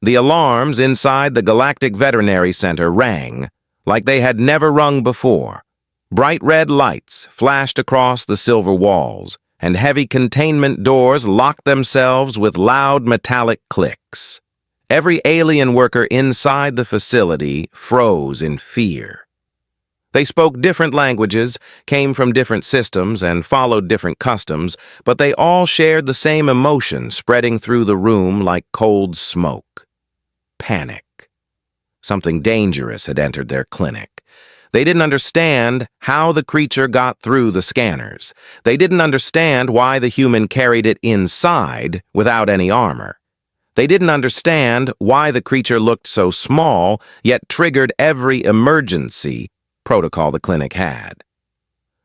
The alarms inside the Galactic Veterinary Center rang like they had never rung before. Bright red lights flashed across the silver walls, and heavy containment doors locked themselves with loud metallic clicks. Every alien worker inside the facility froze in fear. They spoke different languages, came from different systems, and followed different customs, but they all shared the same emotion spreading through the room like cold smoke. Panic. Something dangerous had entered their clinic. They didn't understand how the creature got through the scanners. They didn't understand why the human carried it inside without any armor. They didn't understand why the creature looked so small, yet triggered every emergency protocol the clinic had.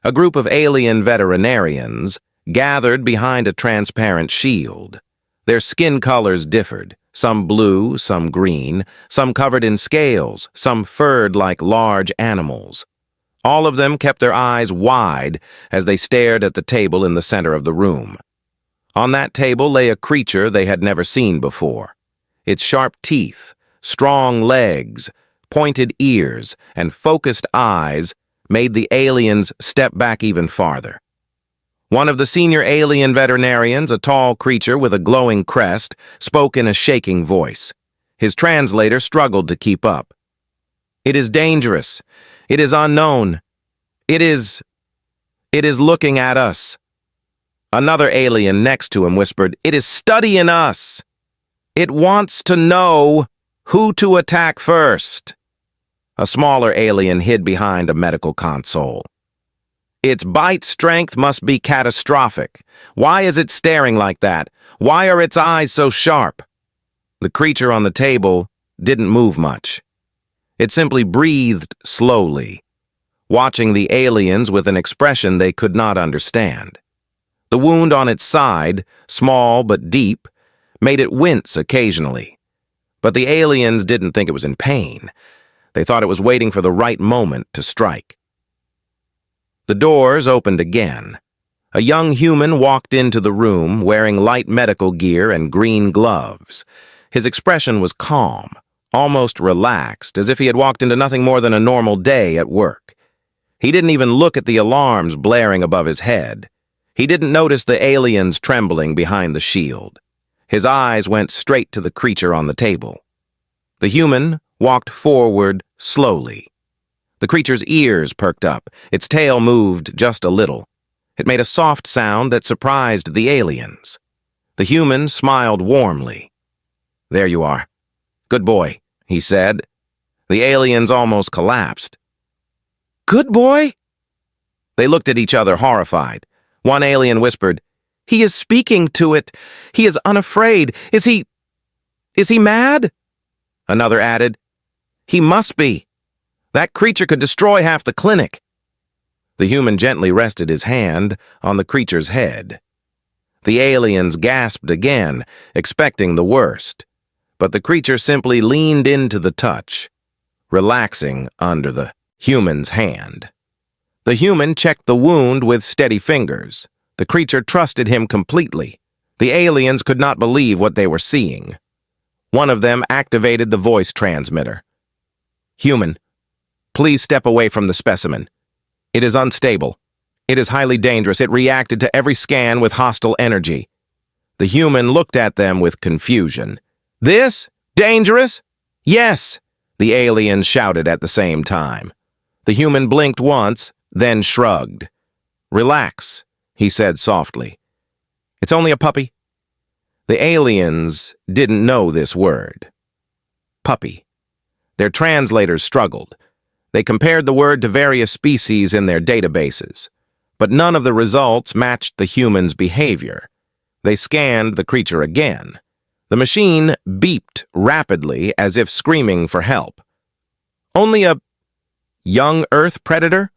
A group of alien veterinarians gathered behind a transparent shield. Their skin colors differed, some blue, some green, some covered in scales, some furred like large animals. All of them kept their eyes wide as they stared at the table in the center of the room. On that table lay a creature they had never seen before. Its sharp teeth, strong legs, pointed ears, and focused eyes made the aliens step back even farther. One of the senior alien veterinarians, a tall creature with a glowing crest, spoke in a shaking voice. His translator struggled to keep up. "It is dangerous. It is unknown. It is looking at us." Another alien next to him whispered, "It is studying us. It wants to know who to attack first." A smaller alien hid behind a medical console. "Its bite strength must be catastrophic. Why is it staring like that? Why are its eyes so sharp?" The creature on the table didn't move much. It simply breathed slowly, watching the aliens with an expression they could not understand. The wound on its side, small but deep, made it wince occasionally. But the aliens didn't think it was in pain. They thought it was waiting for the right moment to strike. The doors opened again. A young human walked into the room wearing light medical gear and green gloves. His expression was calm, almost relaxed, as if he had walked into nothing more than a normal day at work. He didn't even look at the alarms blaring above his head. He didn't notice the aliens trembling behind the shield. His eyes went straight to the creature on the table. The human walked forward slowly. The creature's ears perked up. Its tail moved just a little. It made a soft sound that surprised the aliens. The human smiled warmly. "There you are. Good boy," he said. The aliens almost collapsed. "Good boy?" They looked at each other, horrified. One alien whispered, "He is speaking to it. He is unafraid. Is he mad?" Another added, "He must be. That creature could destroy half the clinic." The human gently rested his hand on the creature's head. The aliens gasped again, expecting the worst. But the creature simply leaned into the touch, relaxing under the human's hand. The human checked the wound with steady fingers. The creature trusted him completely. The aliens could not believe what they were seeing. One of them activated the voice transmitter. "Human, please step away from the specimen. It is unstable. It is highly dangerous. It reacted to every scan with hostile energy." The human looked at them with confusion. "This? Dangerous?" "Yes," the aliens shouted at the same time. The human blinked once, then shrugged. "Relax," he said softly. "It's only a puppy." The aliens didn't know this word. Puppy. Their translators struggled. They compared the word to various species in their databases, but none of the results matched the human's behavior. They scanned the creature again. The machine beeped rapidly as if screaming for help. "Only a young Earth predator?"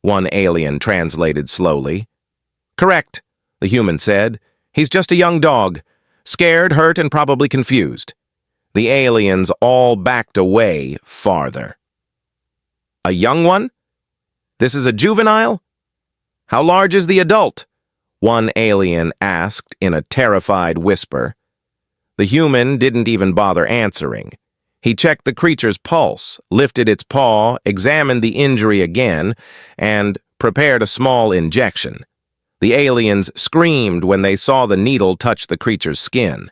one alien translated slowly. "Correct," the human said. "He's just a young dog, scared, hurt, and probably confused." The aliens all backed away farther. "A young one? This is a juvenile? How large is the adult?" one alien asked in a terrified whisper. The human didn't even bother answering. He checked the creature's pulse, lifted its paw, examined the injury again, and prepared a small injection. The aliens screamed when they saw the needle touch the creature's skin.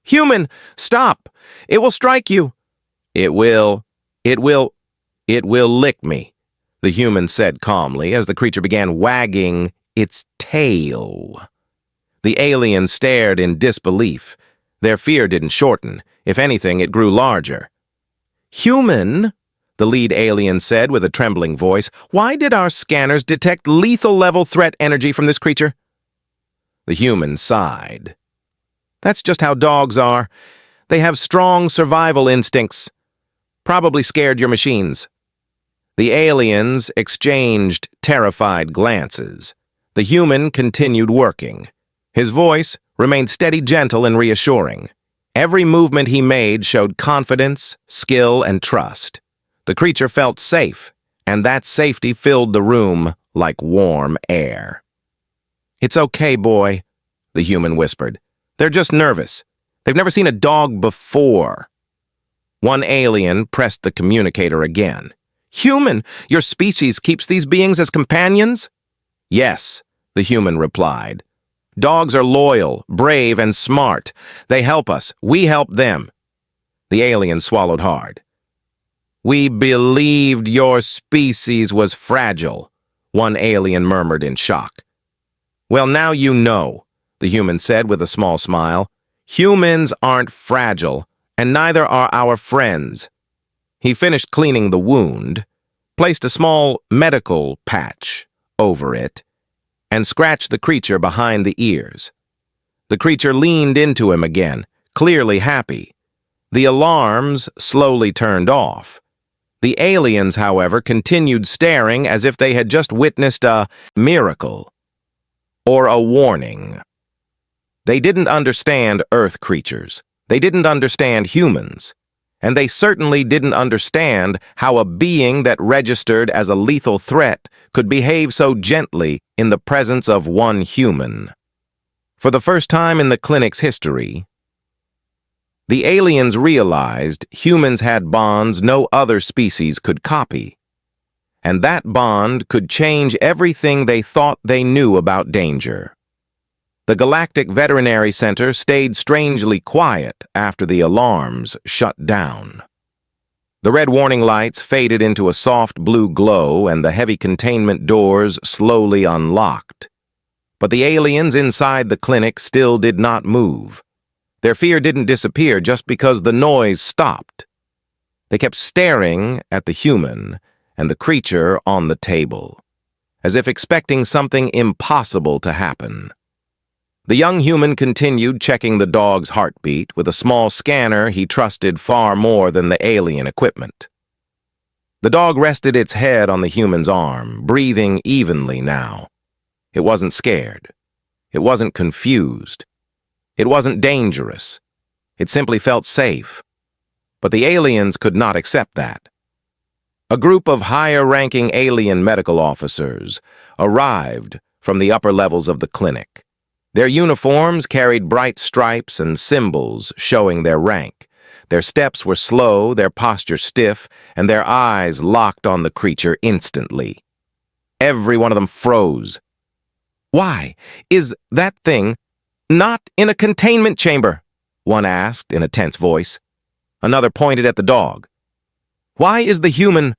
"Human, stop! It will strike you!" It will lick me," the human said calmly as the creature began wagging its tail. The aliens stared in disbelief. Their fear didn't shorten. If anything, it grew larger. "Human," the lead alien said with a trembling voice, "why did our scanners detect lethal-level threat energy from this creature?" The human sighed. "That's just how dogs are. They have strong survival instincts. Probably scared your machines." The aliens exchanged terrified glances. The human continued working. His voice remained steady, gentle, and reassuring. Every movement he made showed confidence, skill, and trust. The creature felt safe, and that safety filled the room like warm air. "It's okay, boy," the human whispered. "They're just nervous. They've never seen a dog before." One alien pressed the communicator again. "Human, your species keeps these beings as companions?" "Yes," the human replied. "Dogs are loyal, brave, and smart. They help us. We help them." The alien swallowed hard. "We believed your species was fragile," one alien murmured in shock. "Well, now you know," the human said with a small smile. "Humans aren't fragile, and neither are our friends." He finished cleaning the wound, placed a small medical patch over it, and scratched the creature behind the ears. The creature leaned into him again, clearly happy. The alarms slowly turned off. The aliens, however, continued staring as if they had just witnessed a miracle or a warning. They didn't understand Earth creatures. They didn't understand humans. And they certainly didn't understand how a being that registered as a lethal threat could behave so gently in the presence of one human. For the first time in the clinic's history, the aliens realized humans had bonds no other species could copy. And that bond could change everything they thought they knew about danger. The Galactic Veterinary Center stayed strangely quiet after the alarms shut down. The red warning lights faded into a soft blue glow and the heavy containment doors slowly unlocked. But the aliens inside the clinic still did not move. Their fear didn't disappear just because the noise stopped. They kept staring at the human and the creature on the table, as if expecting something impossible to happen. The young human continued checking the dog's heartbeat with a small scanner he trusted far more than the alien equipment. The dog rested its head on the human's arm, breathing evenly now. It wasn't scared. It wasn't confused. It wasn't dangerous. It simply felt safe. But the aliens could not accept that. A group of higher-ranking alien medical officers arrived from the upper levels of the clinic. Their uniforms carried bright stripes and symbols showing their rank. Their steps were slow, their posture stiff, and their eyes locked on the creature instantly. Every one of them froze. "Why is that thing not in a containment chamber?" one asked in a tense voice. Another pointed at the dog. "Why is the human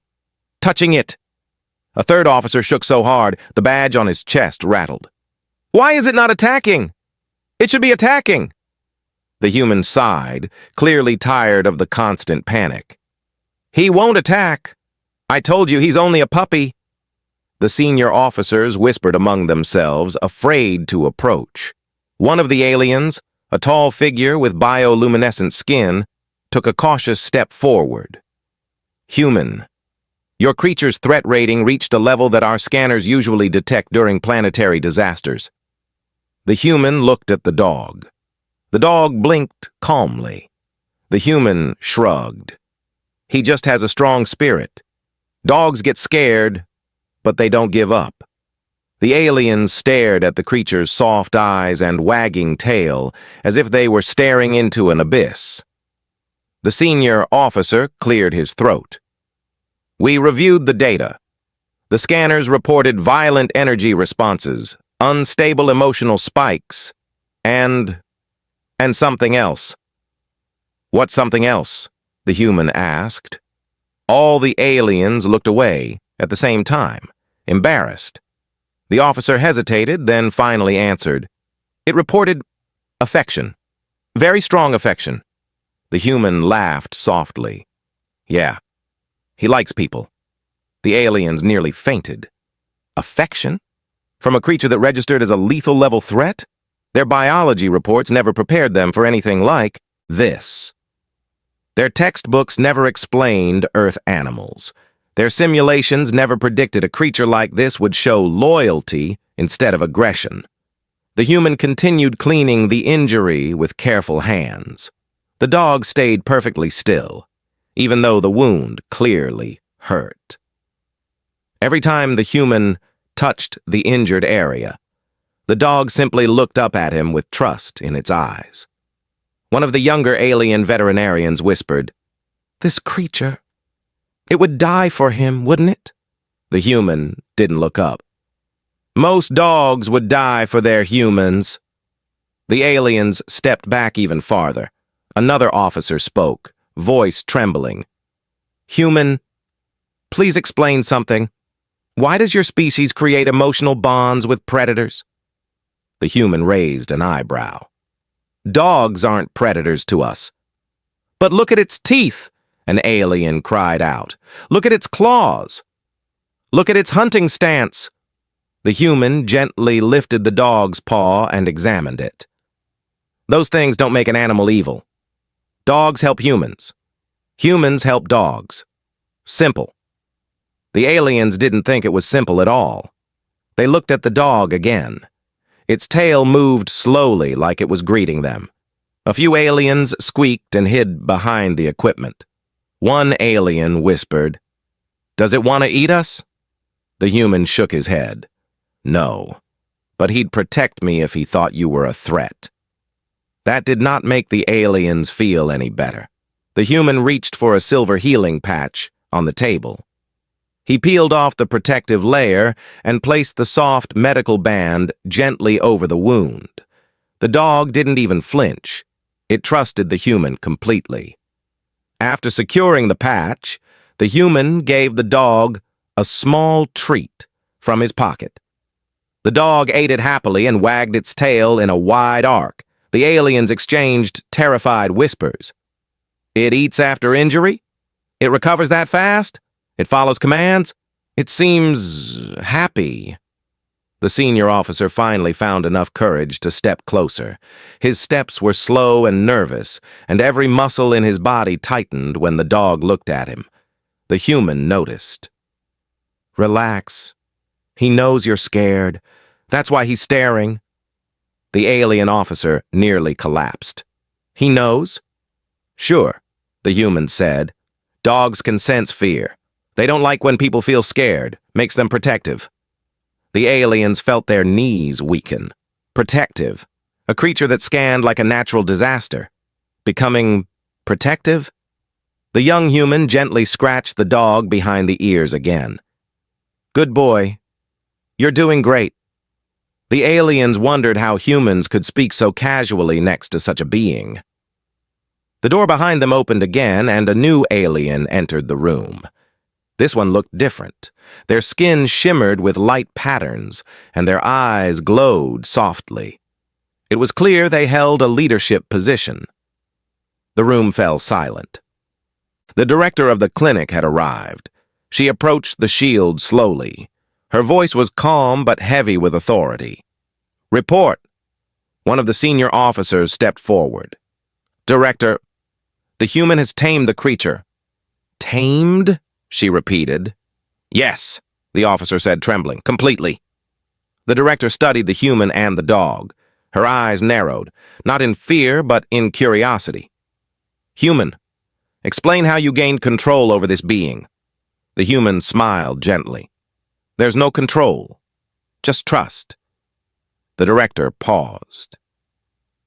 touching it?" A third officer shook so hard, the badge on his chest rattled. "Why is it not attacking? It should be attacking." The human sighed, clearly tired of the constant panic. "He won't attack. I told you he's only a puppy." The senior officers whispered among themselves, afraid to approach. One of the aliens, a tall figure with bioluminescent skin, took a cautious step forward. "Human, your creature's threat rating reached a level that our scanners usually detect during planetary disasters." The human looked at the dog. The dog blinked calmly. The human shrugged. "He just has a strong spirit. Dogs get scared, but they don't give up." The aliens stared at the creature's soft eyes and wagging tail as if they were staring into an abyss. The senior officer cleared his throat. We reviewed the data. The scanners reported violent energy responses, unstable emotional spikes, and something else. What something else? The human asked. All the aliens looked away at the same time, embarrassed. The officer hesitated, then finally answered. It reported affection. Very strong affection. The human laughed softly. Yeah, he likes people. The aliens nearly fainted. Affection? From a creature that registered as a lethal level threat? Their biology reports never prepared them for anything like this. Their textbooks never explained Earth animals. Their simulations never predicted a creature like this would show loyalty instead of aggression. The human continued cleaning the injury with careful hands. The dog stayed perfectly still, even though the wound clearly hurt. Every time the human touched the injured area, the dog simply looked up at him with trust in its eyes. One of the younger alien veterinarians whispered, "This creature, it would die for him, wouldn't it?" The human didn't look up. Most dogs would die for their humans. The aliens stepped back even farther. Another officer spoke, voice trembling. Human, please explain something. Why does your species create emotional bonds with predators? The human raised an eyebrow. Dogs aren't predators to us. But look at its teeth, an alien cried out. Look at its claws. Look at its hunting stance. The human gently lifted the dog's paw and examined it. Those things don't make an animal evil. Dogs help humans. Humans help dogs. Simple. The aliens didn't think it was simple at all. They looked at the dog again. Its tail moved slowly like it was greeting them. A few aliens squeaked and hid behind the equipment. One alien whispered, "Does it want to eat us?" The human shook his head. "No, but he'd protect me if he thought you were a threat." That did not make the aliens feel any better. The human reached for a silver healing patch on the table. He peeled off the protective layer and placed the soft medical band gently over the wound. The dog didn't even flinch. It trusted the human completely. After securing the patch, the human gave the dog a small treat from his pocket. The dog ate it happily and wagged its tail in a wide arc. The aliens exchanged terrified whispers. It eats after injury? It recovers that fast? It follows commands? It seems happy. The senior officer finally found enough courage to step closer. His steps were slow and nervous, and every muscle in his body tightened when the dog looked at him. The human noticed. Relax. He knows you're scared. That's why he's staring. The alien officer nearly collapsed. He knows? Sure, the human said. Dogs can sense fear. They don't like when people feel scared, makes them protective. The aliens felt their knees weaken. Protective. A creature that scanned like a natural disaster. Becoming protective? The young human gently scratched the dog behind the ears again. Good boy. You're doing great. The aliens wondered how humans could speak so casually next to such a being. The door behind them opened again, and a new alien entered the room. This one looked different. Their skin shimmered with light patterns, and their eyes glowed softly. It was clear they held a leadership position. The room fell silent. The director of the clinic had arrived. She approached the shield slowly. Her voice was calm but heavy with authority. Report. One of the senior officers stepped forward. Director, the human has tamed the creature. Tamed? She repeated. Yes, the officer said, trembling, completely. The director studied the human and the dog. Her eyes narrowed, not in fear, but in curiosity. Human, explain how you gained control over this being. The human smiled gently. There's no control. Just trust. The director paused.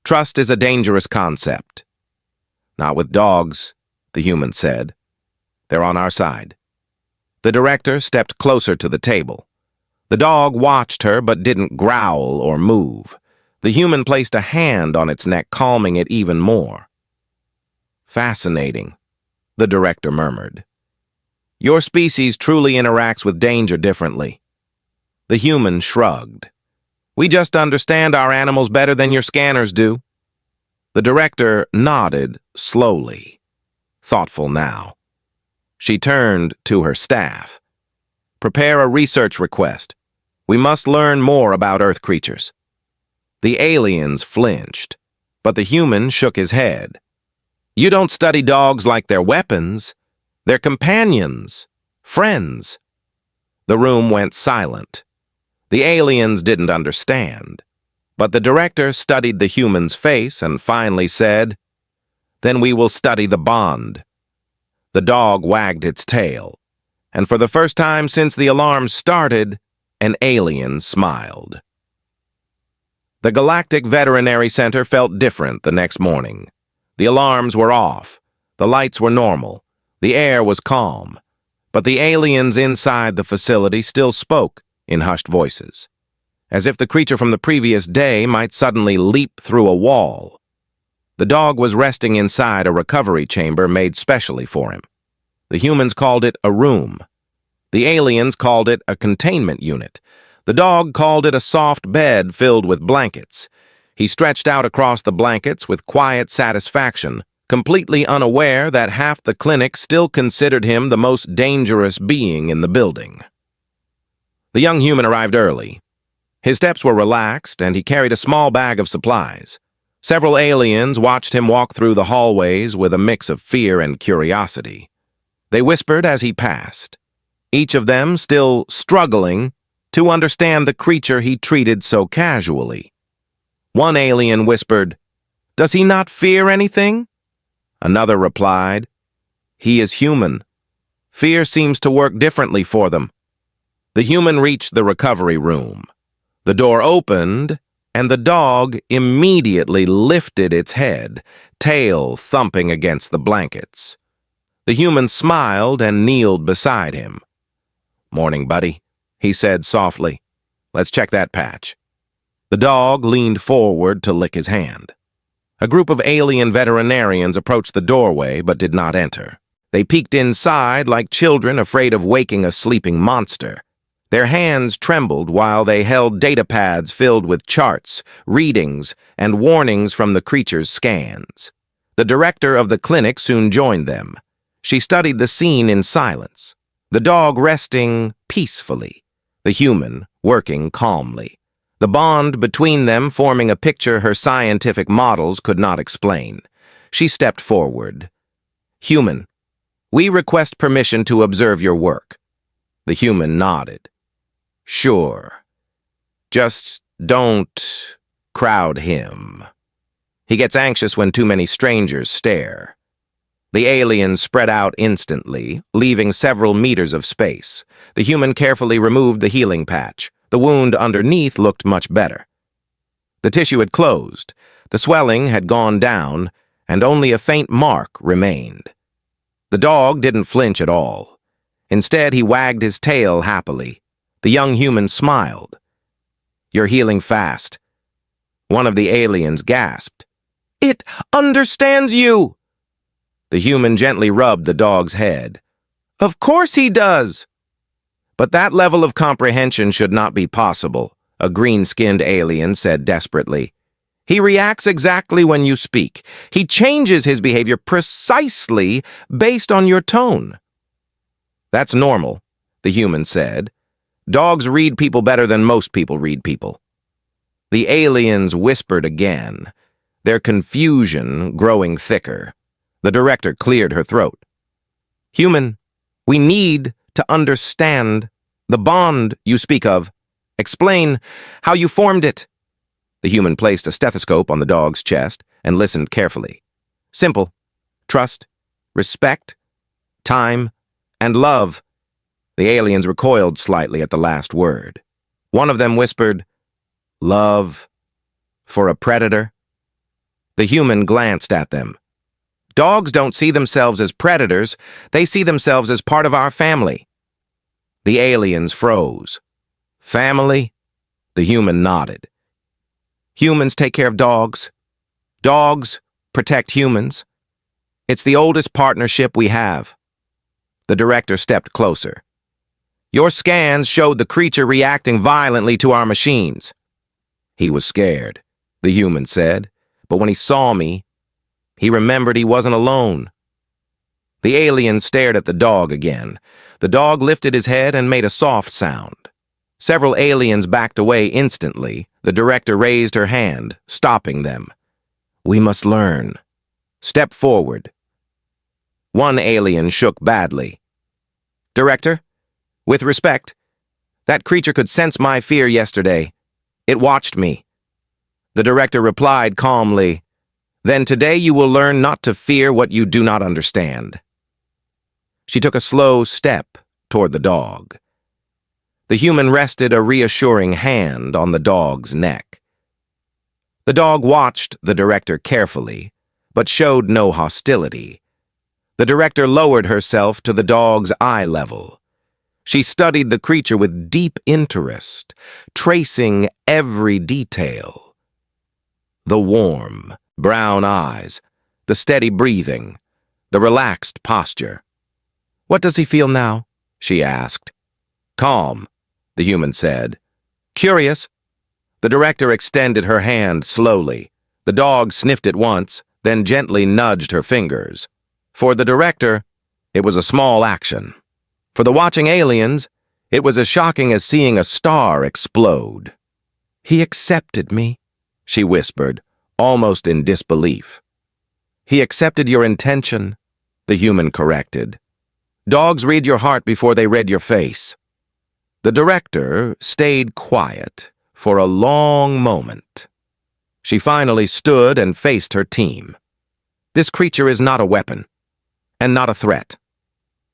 Trust is a dangerous concept. Not with dogs, the human said. They're on our side. The director stepped closer to the table. The dog watched her but didn't growl or move. The human placed a hand on its neck, calming it even more. Fascinating, the director murmured. Your species truly interacts with danger differently. The human shrugged. We just understand our animals better than your scanners do. The director nodded slowly, thoughtful now. She turned to her staff. Prepare a research request. We must learn more about Earth creatures. The aliens flinched, but the human shook his head. You don't study dogs like they're weapons. They're companions, friends. The room went silent. The aliens didn't understand, but the director studied the human's face and finally said, Then we will study the bond. The dog wagged its tail, and for the first time since the alarm started, an alien smiled. The Galactic Veterinary Center felt different the next morning. The alarms were off, the lights were normal, the air was calm, but the aliens inside the facility still spoke in hushed voices, as if the creature from the previous day might suddenly leap through a wall. The dog was resting inside a recovery chamber made specially for him. The humans called it a room. The aliens called it a containment unit. The dog called it a soft bed filled with blankets. He stretched out across the blankets with quiet satisfaction, completely unaware that half the clinic still considered him the most dangerous being in the building. The young human arrived early. His steps were relaxed, and he carried a small bag of supplies. Several aliens watched him walk through the hallways with a mix of fear and curiosity. They whispered as he passed, each of them still struggling to understand the creature he treated so casually. One alien whispered, "Does he not fear anything?" Another replied, "He is human. Fear seems to work differently for them." The human reached the recovery room. The door opened, and the dog immediately lifted its head, tail thumping against the blankets. The human smiled and kneeled beside him. "Morning, buddy," he said softly. "Let's check that patch." The dog leaned forward to lick his hand. A group of alien veterinarians approached the doorway but did not enter. They peeked inside like children afraid of waking a sleeping monster. Their hands trembled while they held data pads filled with charts, readings, and warnings from the creature's scans. The director of the clinic soon joined them. She studied the scene in silence, the dog resting peacefully, the human working calmly. The bond between them forming a picture her scientific models could not explain. She stepped forward. "Human, we request permission to observe your work." The human nodded. "Sure. Just don't crowd him. He gets anxious when too many strangers stare." The alien spread out instantly, leaving several meters of space. The human carefully removed the healing patch. The wound underneath looked much better. The tissue had closed, the swelling had gone down, and only a faint mark remained. The dog didn't flinch at all. Instead, he wagged his tail happily. The young human smiled. "You're healing fast." One of the aliens gasped. "It understands you!" The human gently rubbed the dog's head. "Of course he does!" "But that level of comprehension should not be possible," a green-skinned alien said desperately. "He reacts exactly when you speak. He changes his behavior precisely based on your tone." "That's normal," the human said. "Dogs read people better than most people read people." The aliens whispered again, their confusion growing thicker. The director cleared her throat. "Human, we need to understand the bond you speak of. Explain how you formed it." The human placed a stethoscope on the dog's chest and listened carefully. "Simple. Trust, respect, time, and love." The aliens recoiled slightly at the last word. One of them whispered, "Love for a predator?" The human glanced at them. "Dogs don't see themselves as predators. They see themselves as part of our family." The aliens froze. "Family?" The human nodded. "Humans take care of dogs. Dogs protect humans. It's the oldest partnership we have." The director stepped closer. "Your scans showed the creature reacting violently to our machines." "He was scared," the human said, "but when he saw me, he remembered he wasn't alone." The alien stared at the dog again. The dog lifted his head and made a soft sound. Several aliens backed away instantly. The director raised her hand, stopping them. "We must learn. Step forward." One alien shook badly. "Director, with respect, that creature could sense my fear yesterday. It watched me." The director replied calmly, "Then today you will learn not to fear what you do not understand." She took a slow step toward the dog. The human rested a reassuring hand on the dog's neck. The dog watched the director carefully, but showed no hostility. The director lowered herself to the dog's eye level. She studied the creature with deep interest, tracing every detail. The warm, brown eyes, the steady breathing, the relaxed posture. "What does he feel now?" she asked. "Calm," the human said. "Curious?" The director extended her hand slowly. The dog sniffed it once, then gently nudged her fingers. For the director, it was a small action. For the watching aliens, it was as shocking as seeing a star explode. "He accepted me," she whispered, almost in disbelief. "He accepted your intention," the human corrected. "Dogs read your heart before they read your face." The director stayed quiet for a long moment. She finally stood and faced her team. "This creature is not a weapon, and not a threat."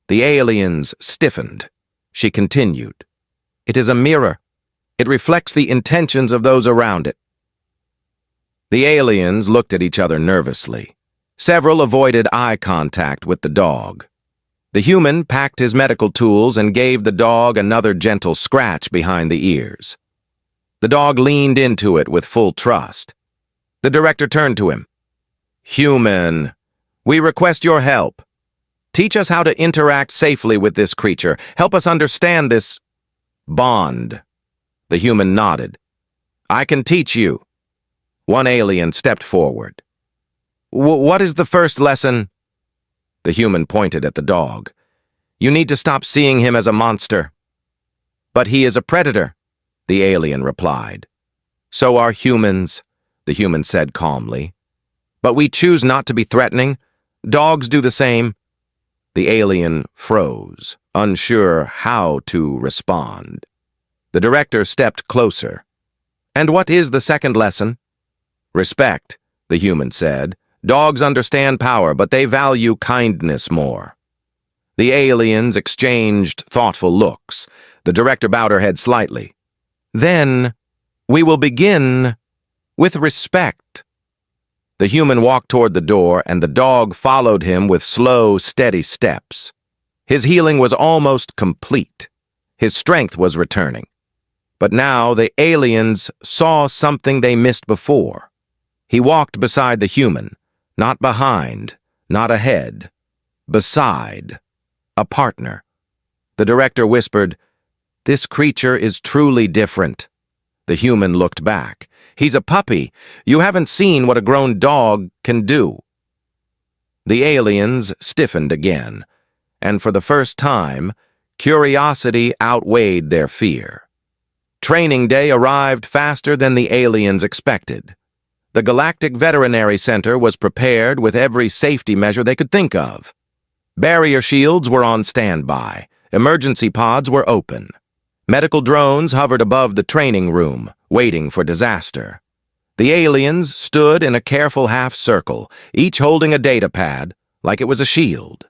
The aliens stiffened. She continued, "It is a mirror. It reflects the intentions of those around it." The aliens looked at each other nervously. Several avoided eye contact with the dog. The human packed his medical tools and gave the dog another gentle scratch behind the ears. The dog leaned into it with full trust. The director turned to him. "Human, we request your help. Teach us how to interact safely with this creature. Help us understand this bond." The human nodded. "I can teach you." One alien stepped forward. "What is the first lesson?" The human pointed at the dog. "You need to stop seeing him as a monster." "But he is a predator," the alien replied. "So are humans," the human said calmly. "But we choose not to be threatening. Dogs do the same." The alien froze, unsure how to respond. The director stepped closer. "And what is the second lesson?" "Respect," the human said. "Dogs understand power, but they value kindness more." The aliens exchanged thoughtful looks. The director bowed her head slightly. "Then, we will begin with respect." The human walked toward the door, and the dog followed him with slow, steady steps. His healing was almost complete. His strength was returning. But now the aliens saw something they missed before. He walked beside the human, not behind, not ahead, beside, a partner. The director whispered, "This creature is truly different." The human looked back. "He's a puppy. You haven't seen what a grown dog can do." The aliens stiffened again, and for the first time, curiosity outweighed their fear. Training day arrived faster than the aliens expected. The Galactic Veterinary Center was prepared with every safety measure they could think of. Barrier shields were on standby. Emergency pods were open. Medical drones hovered above the training room, waiting for disaster. The aliens stood in a careful half-circle, each holding a data pad, like it was a shield.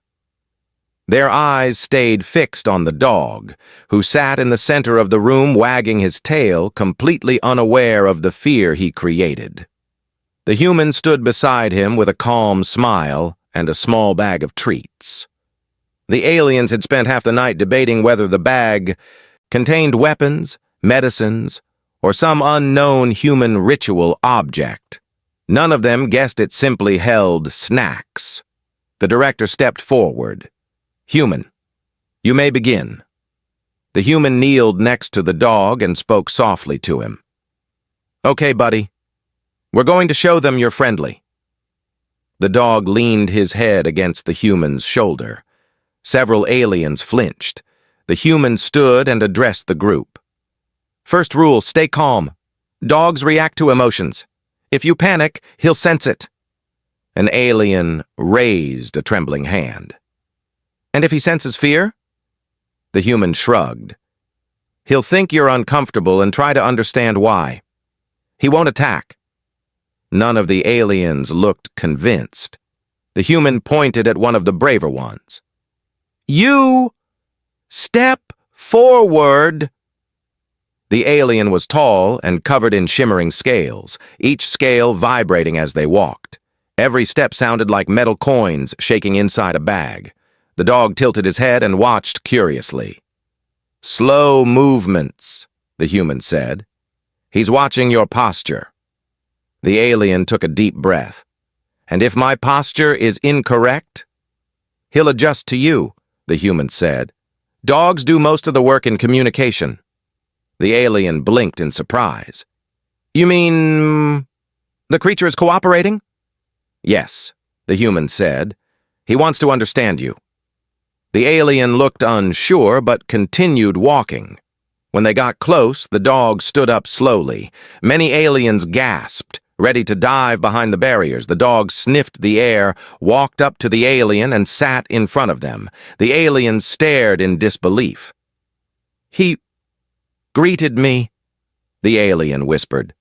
Their eyes stayed fixed on the dog, who sat in the center of the room wagging his tail, completely unaware of the fear he created. The human stood beside him with a calm smile and a small bag of treats. The aliens had spent half the night debating whether the bag contained weapons, medicines, or some unknown human ritual object. None of them guessed it simply held snacks. The director stepped forward. "Human, you may begin." The human kneeled next to the dog and spoke softly to him. "Okay, buddy. We're going to show them you're friendly." The dog leaned his head against the human's shoulder. Several aliens flinched. The human stood and addressed the group. "First rule, stay calm. Dogs react to emotions. If you panic, he'll sense it." An alien raised a trembling hand. "And if he senses fear?" The human shrugged. "He'll think you're uncomfortable and try to understand why. He won't attack." None of the aliens looked convinced. The human pointed at one of the braver ones. "You step forward." The alien was tall and covered in shimmering scales, each scale vibrating as they walked. Every step sounded like metal coins shaking inside a bag. The dog tilted his head and watched curiously. "Slow movements," the human said. "He's watching your posture." The alien took a deep breath. "And if my posture is incorrect?" "He'll adjust to you," the human said. "Dogs do most of the work in communication." The alien blinked in surprise. "You mean the creature is cooperating?" "Yes," the human said. "He wants to understand you." The alien looked unsure but continued walking. When they got close, the dog stood up slowly. Many aliens gasped, ready to dive behind the barriers. The dog sniffed the air, walked up to the alien, and sat in front of them. The alien stared in disbelief. "He greeted me," the alien whispered.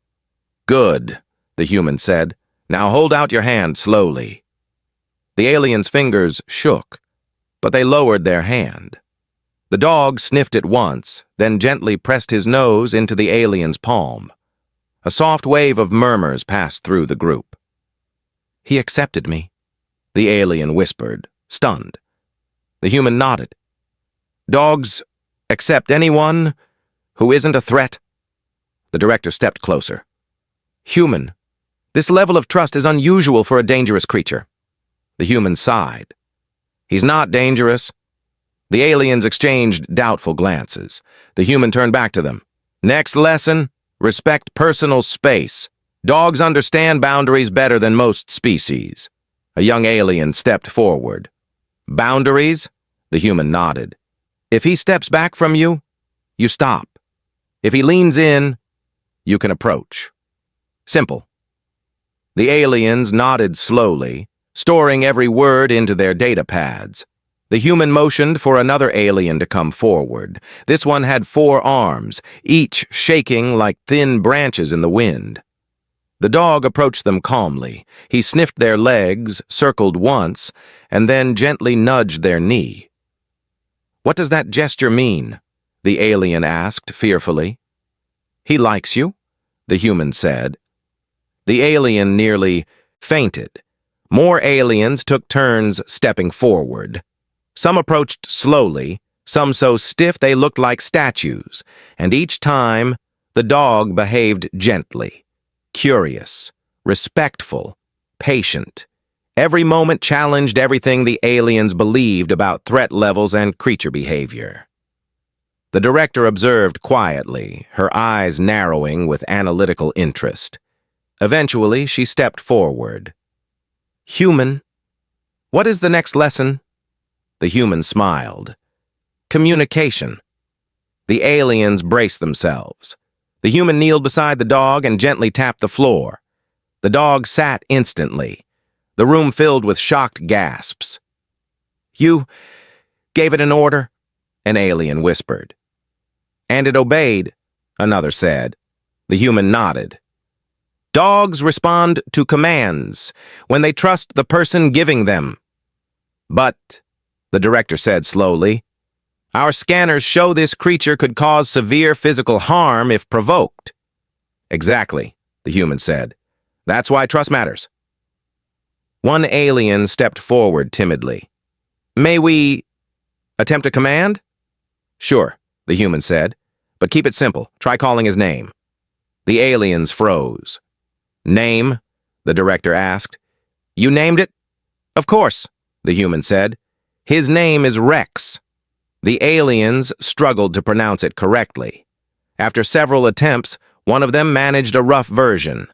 "Good," the human said. "Now hold out your hand slowly." The alien's fingers shook, but they lowered their hand. The dog sniffed it once, then gently pressed his nose into the alien's palm. A soft wave of murmurs passed through the group. "He accepted me," the alien whispered, stunned. The human nodded. "Dogs accept anyone who isn't a threat?" The director stepped closer. "Human, this level of trust is unusual for a dangerous creature." The human sighed. "He's not dangerous." The aliens exchanged doubtful glances. The human turned back to them. "Next lesson, respect personal space. Dogs understand boundaries better than most species." A young alien stepped forward. "Boundaries?" The human nodded. "If he steps back from you, you stop. If he leans in, you can approach. Simple." The aliens nodded slowly, storing every word into their data pads. The human motioned for another alien to come forward. This one had 4 arms, each shaking like thin branches in the wind. The dog approached them calmly. He sniffed their legs, circled once, and then gently nudged their knee. "What does that gesture mean?" the alien asked fearfully. "He likes you," the human said. The alien nearly fainted. More aliens took turns stepping forward. Some approached slowly, some so stiff they looked like statues, and each time the dog behaved gently, curious, respectful, patient. Every moment challenged everything the aliens believed about threat levels and creature behavior. The director observed quietly, her eyes narrowing with analytical interest. Eventually, she stepped forward. "Human, what is the next lesson?" The human smiled. "Communication." The aliens braced themselves. The human kneeled beside the dog and gently tapped the floor. The dog sat instantly. The room filled with shocked gasps. "You gave it an order?" an alien whispered. "And it obeyed," another said. The human nodded. "Dogs respond to commands when they trust the person giving them. But the director said slowly. "Our scanners show this creature could cause severe physical harm if provoked." "Exactly," the human said. "That's why trust matters." One alien stepped forward timidly. "May we attempt a command?" "Sure," the human said, "but keep it simple. Try calling his name." The aliens froze. "Name?" the director asked. "You named it?" "Of course," the human said. "His name is Rex." The aliens struggled to pronounce it correctly. After several attempts, one of them managed a rough version.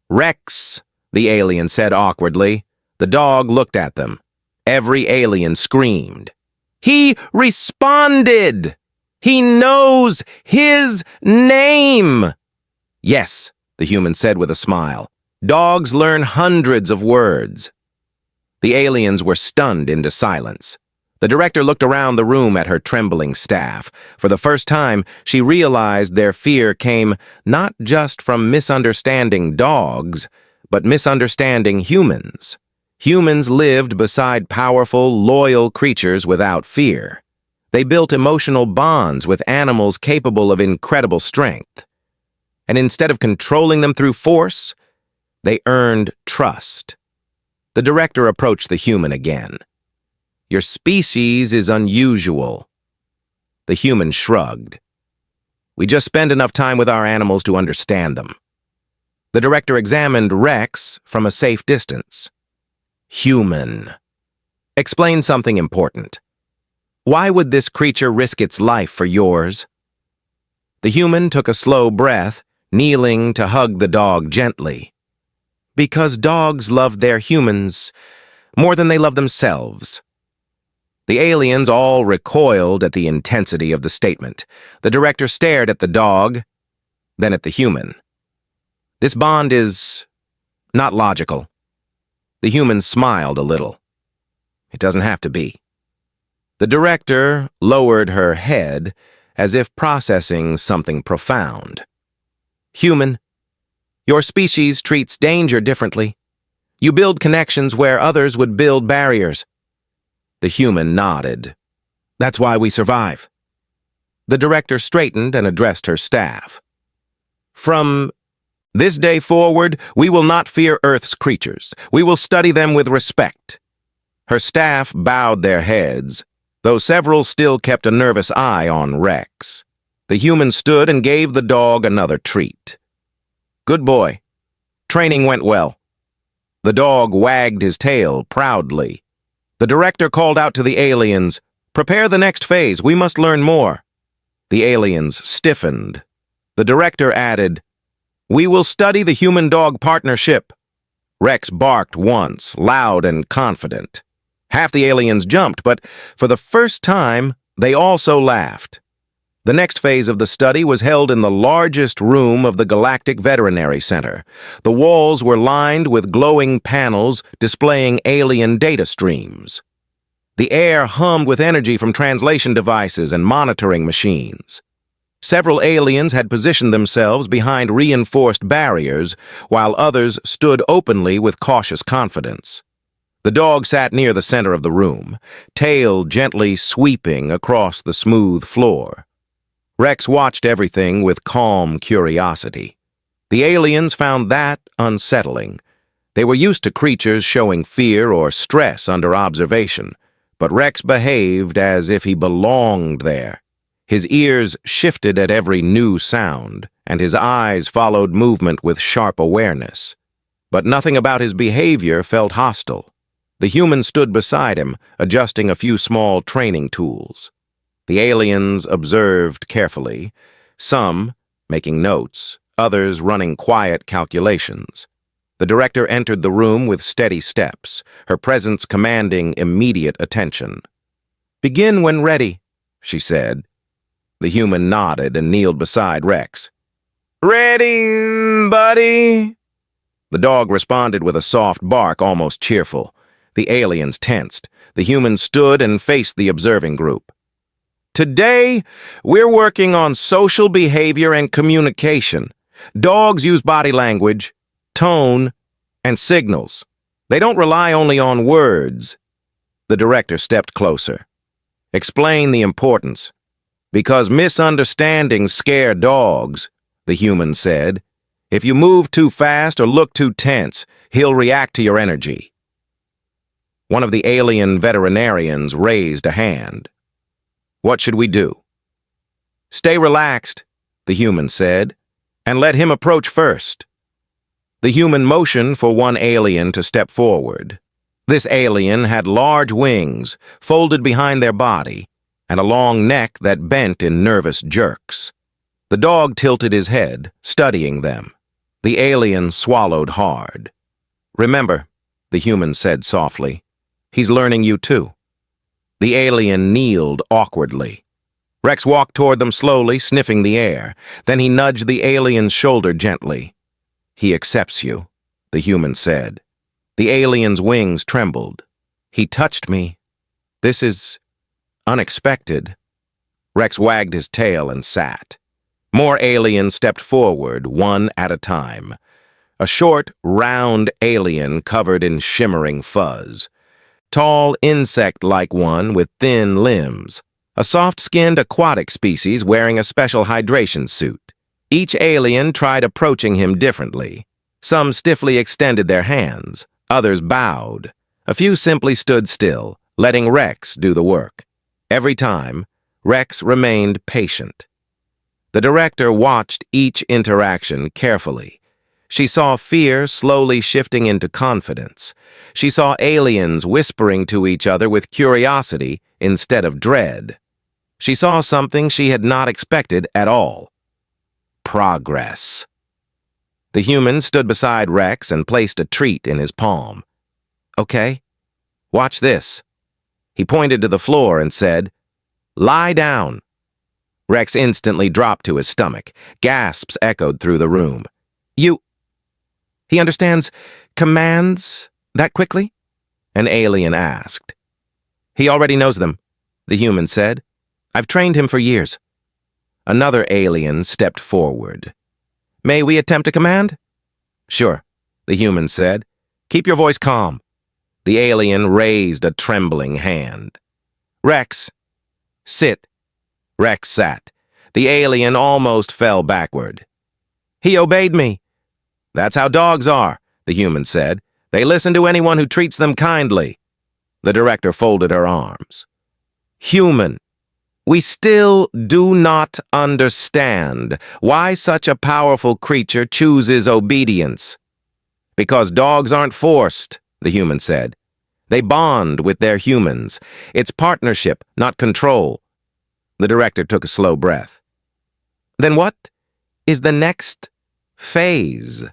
"Rex," the alien said awkwardly. The dog looked at them. Every alien screamed. "He responded! He knows his name!" "Yes," the human said with a smile. "Dogs learn hundreds of words." The aliens were stunned into silence. The director looked around the room at her trembling staff. For the first time, she realized their fear came not just from misunderstanding dogs, but misunderstanding humans. Humans lived beside powerful, loyal creatures without fear. They built emotional bonds with animals capable of incredible strength. And instead of controlling them through force, they earned trust. The director approached the human again. "Your species is unusual." The human shrugged. "We just spend enough time with our animals to understand them." The director examined Rex from a safe distance. "Human. Explain something important. Why would this creature risk its life for yours?" The human took a slow breath, kneeling to hug the dog gently. "Because dogs love their humans more than they love themselves." The aliens all recoiled at the intensity of the statement. The director stared at the dog, then at the human. "This bond is not logical." The human smiled a little. "It doesn't have to be." The director lowered her head as if processing something profound. "Human, your species treats danger differently. You build connections where others would build barriers." The human nodded. "That's why we survive." The director straightened and addressed her staff. "From this day forward, we will not fear Earth's creatures. We will study them with respect." Her staff bowed their heads, though several still kept a nervous eye on Rex. The human stood and gave the dog another treat. "Good boy. Training went well." The dog wagged his tail proudly. The director called out to the aliens, "Prepare the next phase. We must learn more." The aliens stiffened. The director added, "We will study the human-dog partnership." Rex barked once, loud and confident. Half the aliens jumped, but for the first time, they also laughed. The next phase of the study was held in the largest room of the Galactic Veterinary Center. The walls were lined with glowing panels displaying alien data streams. The air hummed with energy from translation devices and monitoring machines. Several aliens had positioned themselves behind reinforced barriers, while others stood openly with cautious confidence. The dog sat near the center of the room, tail gently sweeping across the smooth floor. Rex watched everything with calm curiosity. The aliens found that unsettling. They were used to creatures showing fear or stress under observation, but Rex behaved as if he belonged there. His ears shifted at every new sound, and his eyes followed movement with sharp awareness. But nothing about his behavior felt hostile. The human stood beside him, adjusting a few small training tools. The aliens observed carefully, some making notes, others running quiet calculations. The director entered the room with steady steps, her presence commanding immediate attention. "Begin when ready," she said. The human nodded and kneeled beside Rex. "Ready, buddy?" The dog responded with a soft bark, almost cheerful. The aliens tensed. The human stood and faced the observing group. "Today, we're working on social behavior and communication. Dogs use body language, tone, and signals. They don't rely only on words." The director stepped closer. Explain the importance. Because misunderstandings scare dogs, the human said. If you move too fast or look too tense, he'll react to your energy. One of the alien veterinarians raised a hand. What should we do? Stay relaxed, the human said, and let him approach first. The human motioned for one alien to step forward. This alien had large wings folded behind their body and a long neck that bent in nervous jerks. The dog tilted his head, studying them. The alien swallowed hard. Remember, the human said softly, he's learning you too. The alien kneeled awkwardly. Rex walked toward them slowly, sniffing the air. Then he nudged the alien's shoulder gently. He accepts you, the human said. The alien's wings trembled. He touched me. This is unexpected. Rex wagged his tail and sat. More aliens stepped forward, one at a time. A short, round alien covered in shimmering fuzz. Tall, insect-like one with thin limbs. A soft-skinned aquatic species wearing a special hydration suit. Each alien tried approaching him differently. Some stiffly extended their hands. Others bowed. A few simply stood still, letting Rex do the work. Every time, Rex remained patient. The director watched each interaction carefully. She saw fear slowly shifting into confidence. She saw aliens whispering to each other with curiosity instead of dread. She saw something she had not expected at all. Progress. The human stood beside Rex and placed a treat in his palm. Okay, watch this. He pointed to the floor and said, "Lie down." Rex instantly dropped to his stomach. Gasps echoed through the room. He understands commands that quickly? An alien asked. He already knows them, the human said. I've trained him for years. Another alien stepped forward. May we attempt a command? Sure, the human said. Keep your voice calm. The alien raised a trembling hand. Rex, sit. Rex sat. The alien almost fell backward. He obeyed me. That's how dogs are, the human said. They listen to anyone who treats them kindly. The director folded her arms. Human, we still do not understand why such a powerful creature chooses obedience. Because dogs aren't forced, the human said. They bond with their humans. It's partnership, not control. The director took a slow breath. Then what is the next phase?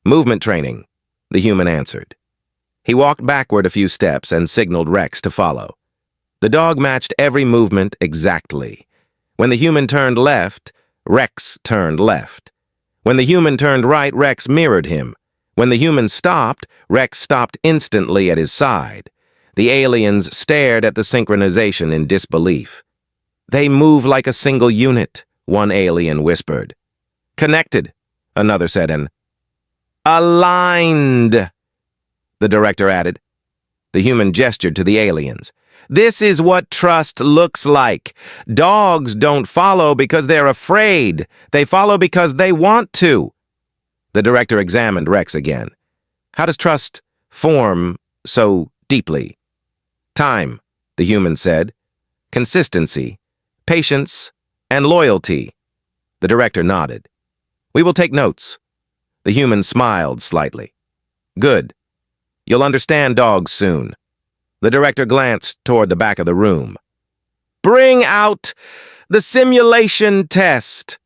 Movement training, the human answered. He walked backward a few steps and signaled Rex to follow. The dog matched every movement exactly. When the human turned left, Rex turned left. When the human turned right, Rex mirrored him. When the human stopped, Rex stopped instantly at his side. The aliens stared at the synchronization in disbelief. They move like a single unit, one alien whispered. Connected, another said, and aligned, the director added. The human gestured to the aliens. This is what trust looks like. Dogs don't follow because they're afraid. They follow because they want to. The director examined Rex again. How does trust form so deeply? Time, the human said. Consistency, patience, and loyalty. The director nodded. We will take notes. The human smiled slightly. Good. You'll understand dogs soon. The director glanced toward the back of the room. Bring out the simulation test.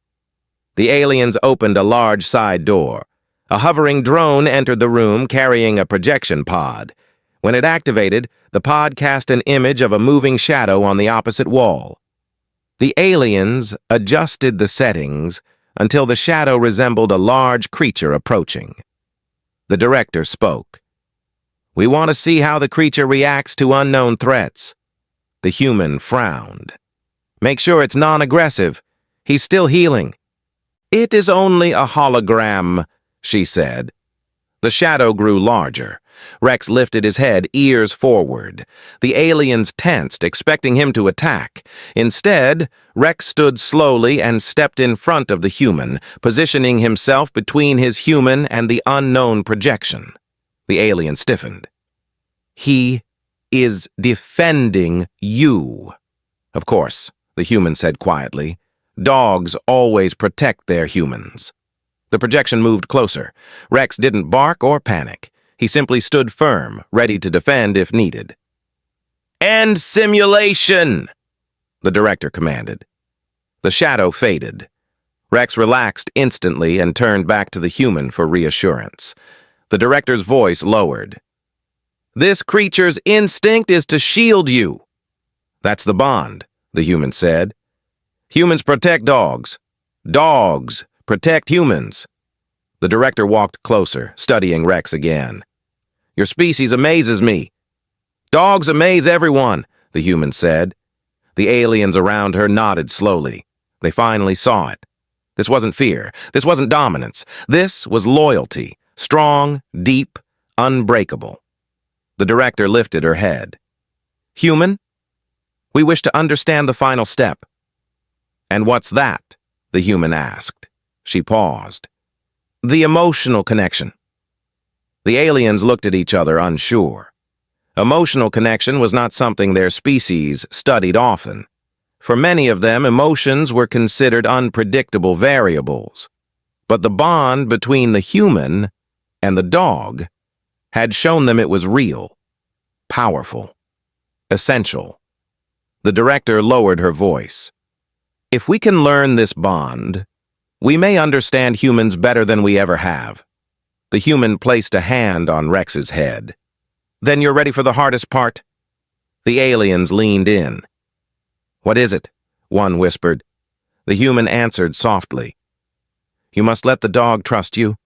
The aliens opened a large side door. A hovering drone entered the room carrying a projection pod. When it activated, the pod cast an image of a moving shadow on the opposite wall. The aliens adjusted the settings until the shadow resembled a large creature approaching. The director spoke. We want to see how the creature reacts to unknown threats. The human frowned. Make sure it's non-aggressive. He's still healing. It is only a hologram, she said. The shadow grew larger. Rex lifted his head, ears forward. The aliens tensed, expecting him to attack. Instead, Rex stood slowly and stepped in front of the human, positioning himself between his human and the unknown projection. The alien stiffened. "He is defending you." "Of course," the human said quietly. "Dogs always protect their humans." The projection moved closer. Rex didn't bark or panic. He simply stood firm, ready to defend if needed. "End simulation!" the director commanded. The shadow faded. Rex relaxed instantly and turned back to the human for reassurance. The director's voice lowered. "This creature's instinct is to shield you." "That's the bond," the human said. "Humans protect dogs. Dogs protect humans." The director walked closer, studying Rex again. "Your species amazes me." "Dogs amaze everyone," the human said. The aliens around her nodded slowly. They finally saw it. This wasn't fear. This wasn't dominance. This was loyalty, strong, deep, unbreakable. The director lifted her head. "Human, we wish to understand the final step." "And what's that?" the human asked. She paused. "The emotional connection." The aliens looked at each other, unsure. Emotional connection was not something their species studied often. For many of them, emotions were considered unpredictable variables. But the bond between the human and the dog had shown them it was real, powerful, essential. The director lowered her voice. "If we can learn this bond, we may understand humans better than we ever have." The human placed a hand on Rex's head. "Then you're ready for the hardest part?" The aliens leaned in. "What is it?" one whispered. The human answered softly. "You must let the dog trust you,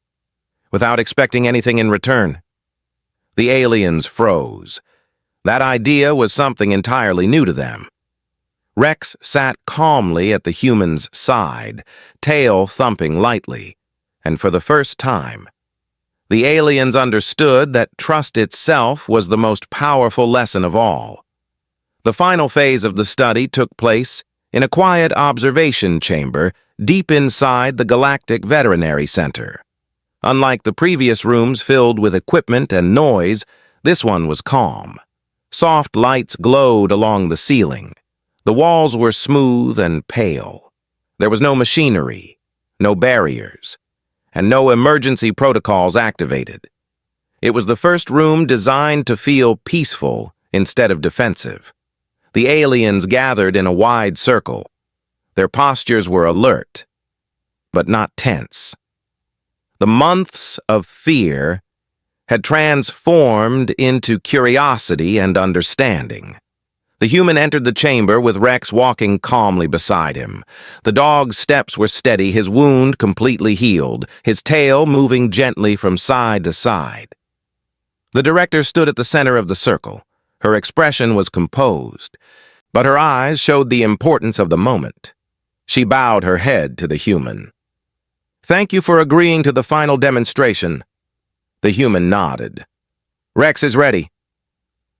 without expecting anything in return." The aliens froze. That idea was something entirely new to them. Rex sat calmly at the human's side, tail thumping lightly, and for the first time, the aliens understood that trust itself was the most powerful lesson of all. The final phase of the study took place in a quiet observation chamber deep inside the Galactic Veterinary Center. Unlike the previous rooms filled with equipment and noise, this one was calm. Soft lights glowed along the ceiling. The walls were smooth and pale. There was no machinery, no barriers, and no emergency protocols activated. It was the first room designed to feel peaceful instead of defensive. The aliens gathered in a wide circle. Their postures were alert, but not tense. The months of fear had transformed into curiosity and understanding. The human entered the chamber with Rex walking calmly beside him. The dog's steps were steady, his wound completely healed, his tail moving gently from side to side. The director stood at the center of the circle. Her expression was composed, but her eyes showed the importance of the moment. She bowed her head to the human. "Thank you for agreeing to the final demonstration." The human nodded. "Rex is ready."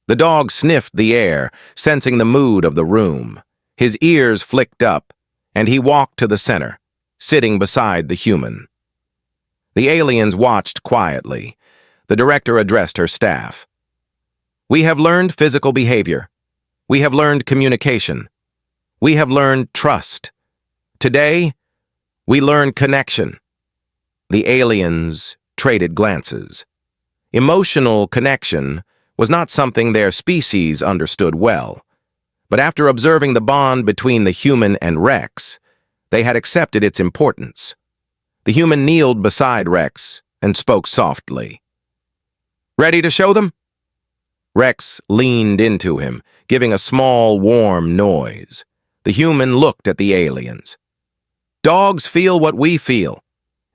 The dog sniffed the air, sensing the mood of the room. His ears flicked up, and he walked to the center, sitting beside the human. The aliens watched quietly. The director addressed her staff. "We have learned physical behavior. We have learned communication. We have learned trust. Today, we learn connection." The aliens traded glances. Emotional connection was not something their species understood well, but after observing the bond between the human and Rex, they had accepted its importance. The human kneeled beside Rex and spoke softly. "Ready to show them?" Rex leaned into him, giving a small, warm noise. The human looked at the aliens. "Dogs feel what we feel,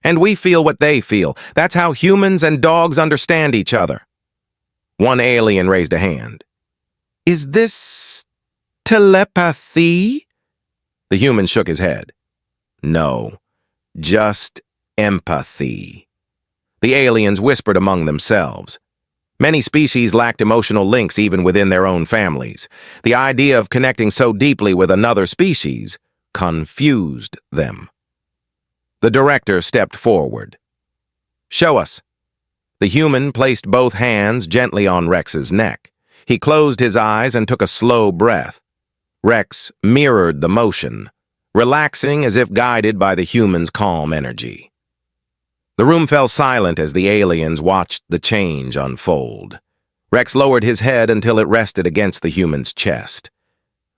and we feel what they feel. That's how humans and dogs understand each other." One alien raised a hand. "Is this telepathy?" The human shook his head. "No, just empathy." The aliens whispered among themselves. Many species lacked emotional links even within their own families. The idea of connecting so deeply with another species confused them. The director stepped forward. "Show us." The human placed both hands gently on Rex's neck. He closed his eyes and took a slow breath. Rex mirrored the motion, relaxing as if guided by the human's calm energy. The room fell silent as the aliens watched the change unfold. Rex lowered his head until it rested against the human's chest.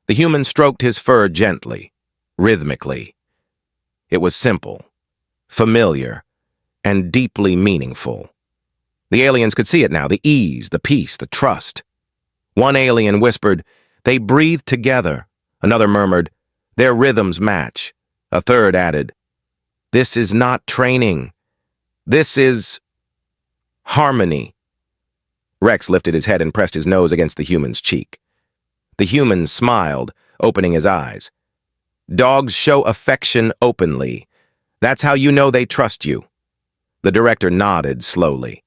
The human stroked his fur gently, rhythmically. It was simple, familiar, and deeply meaningful. The aliens could see it now, the ease, the peace, the trust. One alien whispered, "They breathe together." Another murmured, "Their rhythms match." A third added, "This is not training. This is harmony." Rex lifted his head and pressed his nose against the human's cheek. The human smiled, opening his eyes. "Dogs show affection openly. That's how you know they trust you." The director nodded slowly.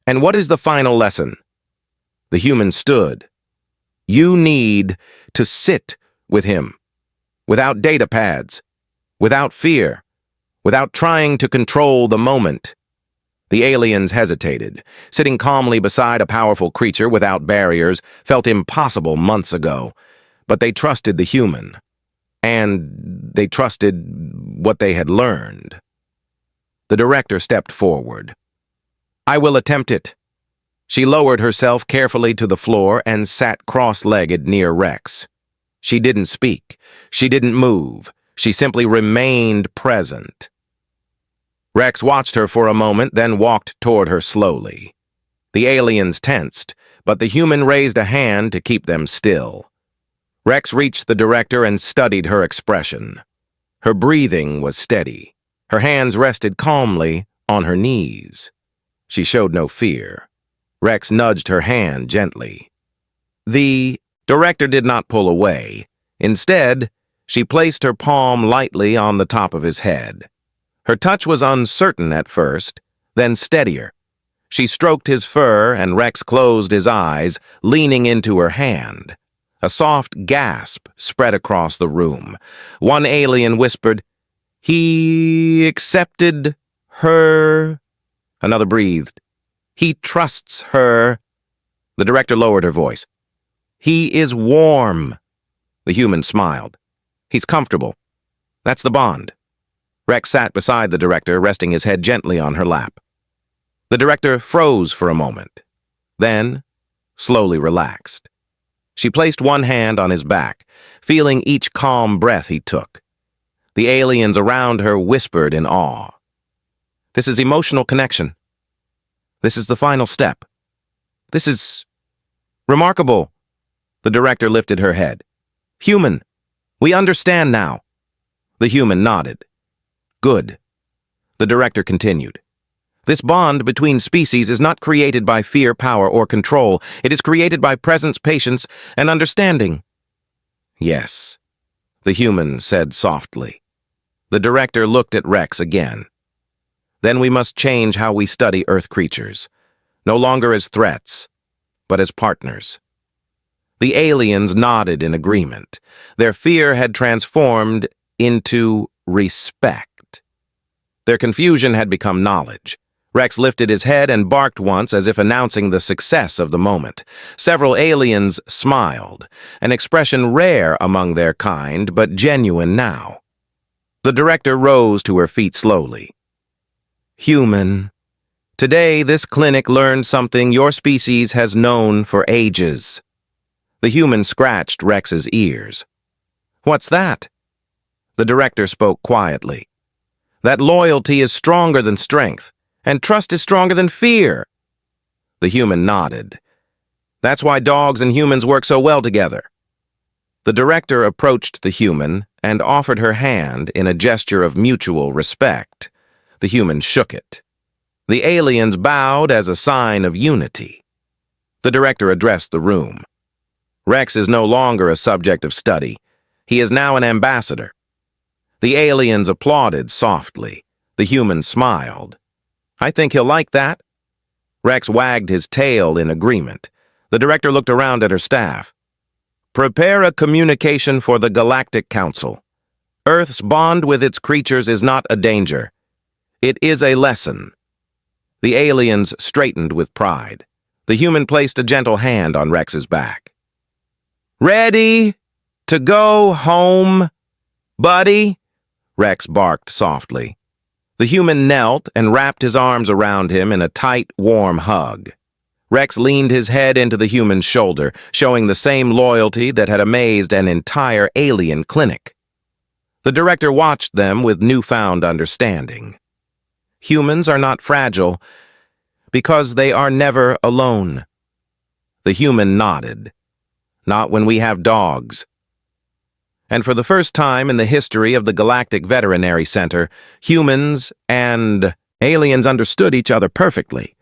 "And what is the final lesson?" The human stood. "You need to sit with him, without data pads, without fear, without trying to control the moment." The aliens hesitated. Sitting calmly beside a powerful creature without barriers felt impossible months ago, but they trusted the human, and they trusted what they had learned. The director stepped forward. "I will attempt it." She lowered herself carefully to the floor and sat cross-legged near Rex. She didn't speak. She didn't move. She simply remained present. Rex watched her for a moment, then walked toward her slowly. The aliens tensed, but the human raised a hand to keep them still. Rex reached the director and studied her expression. Her breathing was steady. Her hands rested calmly on her knees. She showed no fear. Rex nudged her hand gently. The director did not pull away. Instead, she placed her palm lightly on the top of his head. Her touch was uncertain at first, then steadier. She stroked his fur and Rex closed his eyes, leaning into her hand. A soft gasp spread across the room. One alien whispered, "He accepted her." Another breathed, "He trusts her." The director lowered her voice. "He is warm." The human smiled. "He's comfortable. That's the bond." Rex sat beside the director, resting his head gently on her lap. The director froze for a moment, then slowly relaxed. She placed one hand on his back, feeling each calm breath he took. The aliens around her whispered in awe. "This is emotional connection. This is the final step. This is remarkable." The director lifted her head. "Human, we understand now." The human nodded. "Good." The director continued. "This bond between species is not created by fear, power, or control. It is created by presence, patience, and understanding." "Yes," the human said softly. The director looked at Rex again. "Then we must change how we study Earth creatures, no longer as threats, but as partners." The aliens nodded in agreement. Their fear had transformed into respect. Their confusion had become knowledge. Rex lifted his head and barked once as if announcing the success of the moment. Several aliens smiled, an expression rare among their kind, but genuine now. The director rose to her feet slowly. "Human, today this clinic learned something your species has known for ages." The human scratched Rex's ears. "What's that?" The director spoke quietly. "That loyalty is stronger than strength, and trust is stronger than fear." The human nodded. "That's why dogs and humans work so well together." The director approached the human and offered her hand in a gesture of mutual respect. The human shook it. The aliens bowed as a sign of unity. The director addressed the room. "Rex is no longer a subject of study. He is now an ambassador." The aliens applauded softly. The human smiled. "I think he'll like that." Rex wagged his tail in agreement. The director looked around at her staff. Prepare a communication for the Galactic Council. Earth's bond with its creatures is not a danger. It is a lesson. The aliens straightened with pride. The human placed a gentle hand on Rex's back. Ready to go home, buddy? Rex barked softly. The human knelt and wrapped his arms around him in a tight, warm hug. Rex leaned his head into the human's shoulder, showing the same loyalty that had amazed an entire alien clinic. The director watched them with newfound understanding. Humans are not fragile because they are never alone. The human nodded. Not when we have dogs. And for the first time in the history of the Galactic Veterinary Center, humans and aliens understood each other perfectly.